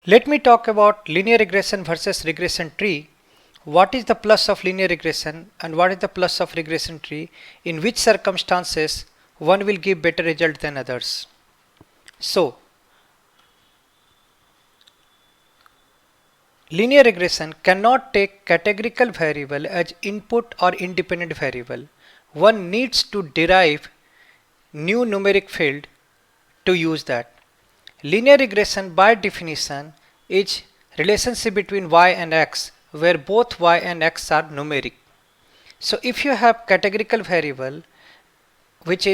Let me talk about linear regression versus regression tree. What is the plus of linear regression and what is the plus of regression tree? In which circumstances one will give better result than others? So, linear regression cannot take categorical variable as input or independent variable. One needs to derive new numeric field to use that. Linear regression by definition is relationship between y and x where both y and x are numeric. So if you have categorical variable which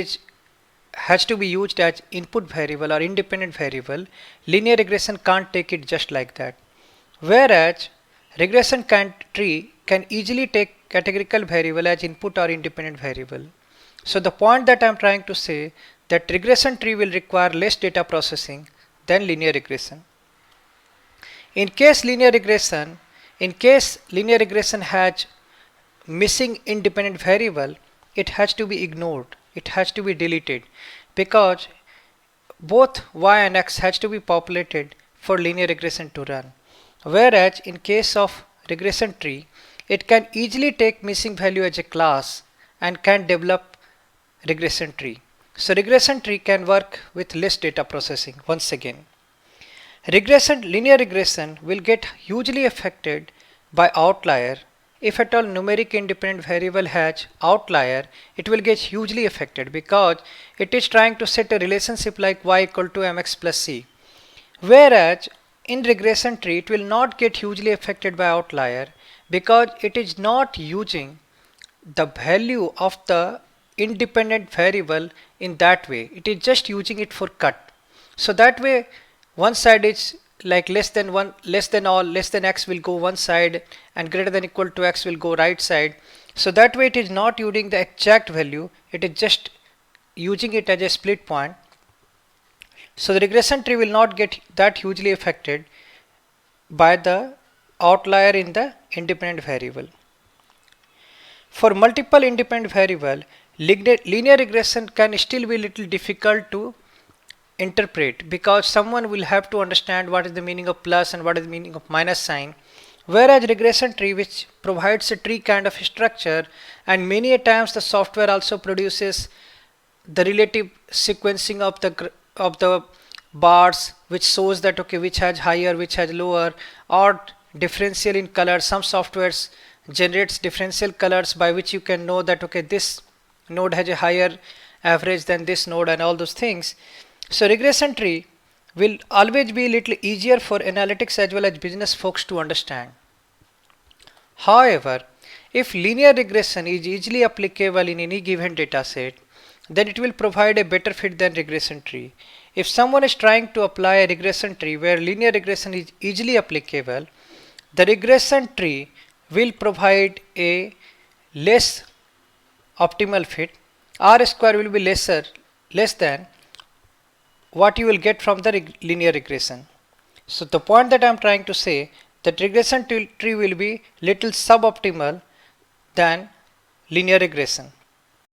has to be used as input variable or independent variable, linear regression can't take it just like that. Whereas regression tree can easily take categorical variable as input or independent variable. So the point that I am trying to say that regression tree will require less data processing than linear regression. In case linear regression has missing independent variable, it has to be ignored, it has to be deleted because both y and x has to be populated for linear regression to run. Whereas in case of regression tree, it can easily take missing value as a class and can develop regression tree. So regression tree can work with less data processing once again. Linear regression will get hugely affected by outlier. If at all numeric independent variable has outlier, it will get hugely affected because it is trying to set a relationship like y equal to mx plus c. Whereas in regression tree, it will not get hugely affected by outlier because it is not using the value of the independent variable in that way. It is just using it for cut. So that way one side is like less than x will go one side and greater than equal to x will go right side. So that way it is not using the exact value, it is just using it as a split point. So the regression tree will not get that hugely affected by the outlier in the independent variable. For multiple independent variable, linear regression can still be a little difficult to interpret because someone will have to understand what is the meaning of plus and what is the meaning of minus sign. Whereas regression tree, which provides a tree kind of structure, and many a times the software also produces the relative sequencing of the bars, which shows that okay, which has higher, which has lower, or differential in color. Some softwares generates differential colors by which you can know that okay, this node has a higher average than this node and all those things. So regression tree will always be a little easier for analytics as well as business folks to understand. However, if linear regression is easily applicable in any given data set, then it will provide a better fit than regression tree. If someone is trying to apply a regression tree where linear regression is easily applicable, the regression tree will provide a less optimal fit. R square will be less than what you will get from the linear regression. So the point that I am trying to say that regression tree will be little suboptimal than linear regression.